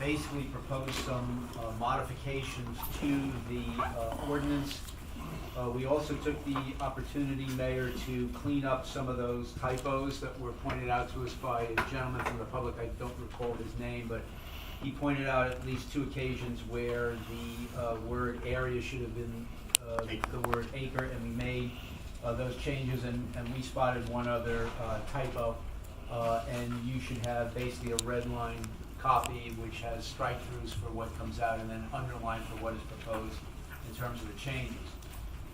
basically proposed some modifications to the ordinance. We also took the opportunity, Mayor, to clean up some of those typos that were pointed out to us by a gentleman from the public. I don't recall his name, but he pointed out at least 2 occasions where the word area should have been the word acre, and we made those changes, and we spotted one other typo, and you should have basically a red line copy which has strike-throughs for what comes out and then underline for what is proposed in terms of the changes.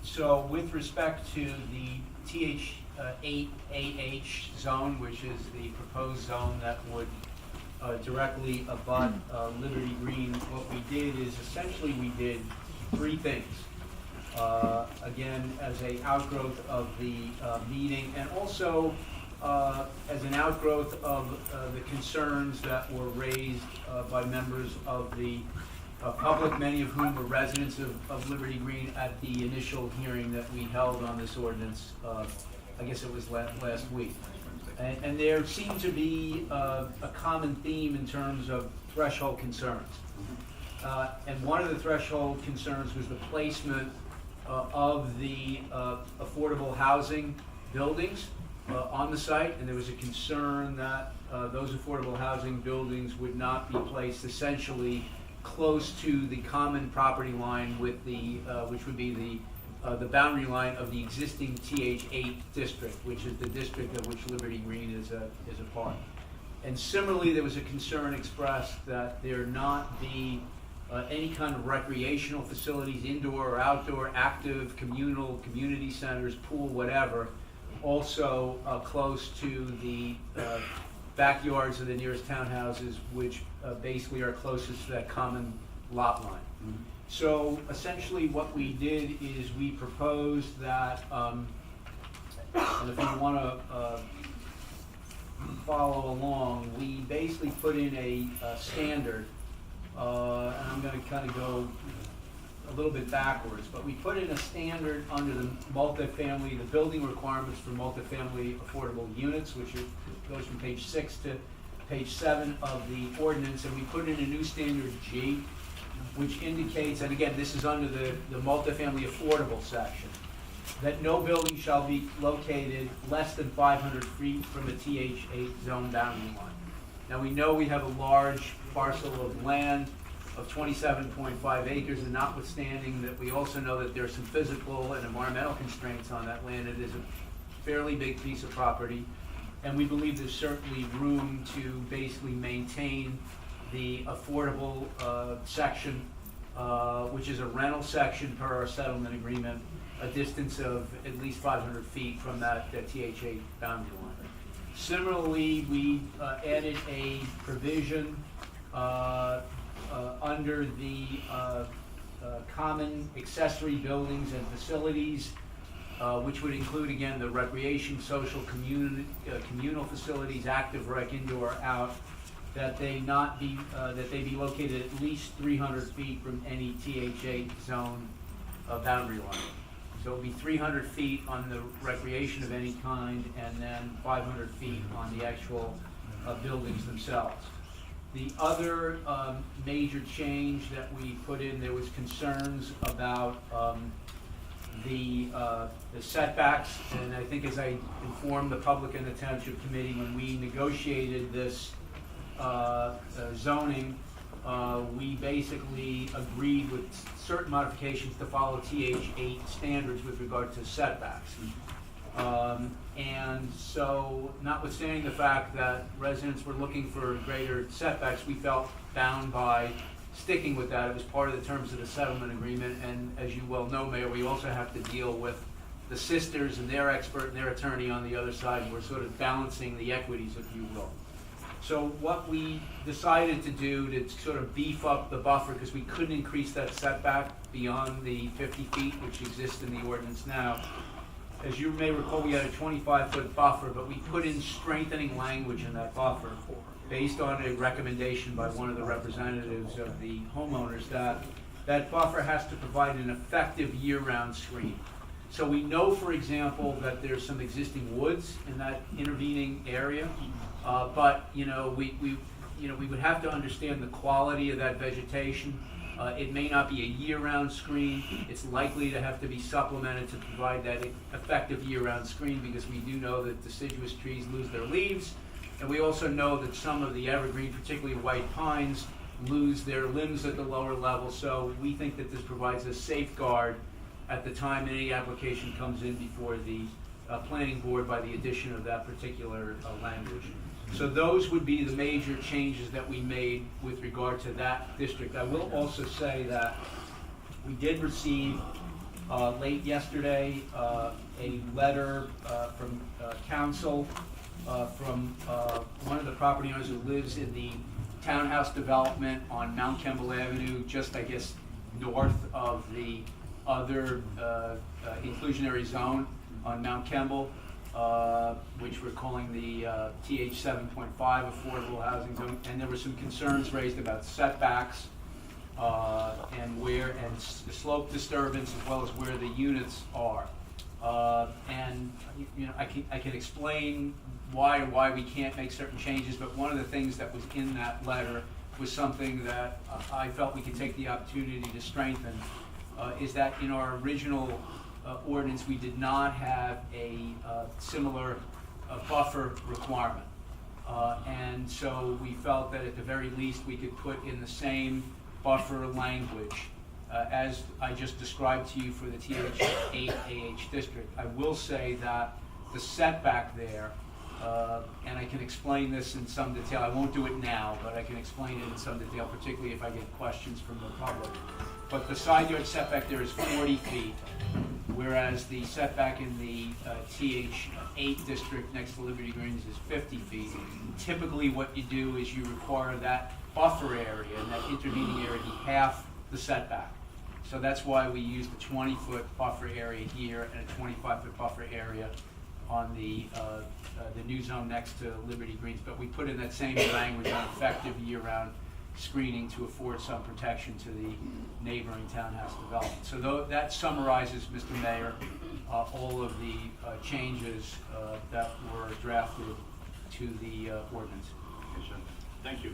So with respect to the TH8AH zone, which is the proposed zone that would directly abut Liberty Green, what we did is essentially we did 3 things. Again, as an outgrowth of the meeting, and also as an outgrowth of the concerns that were raised by members of the public, many of whom were residents of Liberty Green at the initial hearing that we held on this ordinance, I guess it was last week. And there seemed to be a common theme in terms of threshold concerns. And one of the threshold concerns was the placement of the affordable housing buildings on the site, and there was a concern that those affordable housing buildings would not be placed essentially close to the common property line with the, which would be the boundary line of the existing TH8 district, which is the district of which Liberty Green is a part. And similarly, there was a concern expressed that there not be any kind of recreational facilities, indoor or outdoor, active, communal, community centers, pool, whatever, also close to the backyards of the nearest townhouses, which basically are closest to that common lot line. Mm-hmm. So essentially what we did is we proposed that, and if you want to follow along, we basically put in a standard, and I'm going to kind of go a little bit backwards, but we put in a standard under the multifamily, the building requirements for multifamily affordable units, which goes from page 6 to page 7 of the ordinance, and we put in a new standard G, which indicates, and again, this is under the multifamily affordable section, that no building shall be located less than 500 feet from a TH8 zone boundary line. Now we know we have a large parcel of land of 27.5 acres, and notwithstanding that, we also know that there are some physical and environmental constraints on that land. It is a fairly big piece of property, and we believe there's certainly room to basically maintain the affordable section, which is a rental section per our settlement agreement, a distance of at least 500 feet from that TH8 boundary line. Similarly, we added a provision under the common accessory buildings and facilities, which would include, again, the recreation, social, communal facilities, active, rec, indoor, out, that they be located at least 300 feet from any TH8 zone boundary line. So it would be 300 feet on the recreation of any kind, and then 500 feet on the actual buildings themselves. The other major change that we put in, there was concerns about the setbacks, and I think as I informed the public and the Township Committee when we negotiated this zoning, we basically agreed with certain modifications to follow TH8 standards with regard to setbacks. And so, notwithstanding the fact that residents were looking for greater setbacks, we felt bound by sticking with that. It was part of the terms of the settlement agreement, and as you well know, Mayor, we also have to deal with the sisters and their expert and their attorney on the other side, and we're sort of balancing the equities, if you will. So what we decided to do to sort of beef up the buffer, because we couldn't increase that setback beyond the 50 feet, which exists in the ordinance now. As you may recall, we had a 25-foot buffer, but we put in strengthening language in that buffer based on a recommendation by one of the representatives of the homeowners that that buffer has to provide an effective year-round screen. So we know, for example, that there's some existing woods in that intervening area, but you know, we you know, we would have to understand the quality of that vegetation. It may not be a year-round screen. It's likely to have to be supplemented to provide that effective year-round screen, because we do know that deciduous trees lose their leaves. And we also know that some of the evergreen, particularly white pines, lose their limbs at the lower level. So we think that this provides a safeguard at the time any application comes in before the planning board by the addition of that particular language. So those would be the major changes that we made with regard to that district. I will also say that we did receive late yesterday a letter from council from one of the property owners who lives in the townhouse development on Mount Kemble Avenue, just I guess north of the other inclusionary zone on Mount Kemble, which we're calling the TH 7.5 affordable housing zone. And there were some concerns raised about setbacks and slope disturbance, as well as where the units are. And you know, I can explain why we can't make certain changes, but one of the things that was in that letter was something that I felt we could take the opportunity to strengthen, is that in our original ordinance, we did not have a similar buffer requirement. And so we felt that at the very least we could put in the same buffer language as I just described to you for the TH8 AH district. I will say that the setback there, and I can explain this in some detail. I won't do it now, but I can explain it in some detail, particularly if I get questions from the public. But the side yard setback there is 40 feet, whereas the setback in the TH8 district next to Liberty Greens is 50 feet. Typically what you do is you require that buffer area and that intervening area to be half the setback. So that's why we use the 20-foot buffer area here and a 25-foot buffer area on the new zone next to Liberty Greens. But we put in that same language on effective year-round screening to afford some protection to the neighboring townhouse development. So that summarizes, Mr. Mayor, all of the changes that were drafted to the ordinance. Okay, sir. Thank you.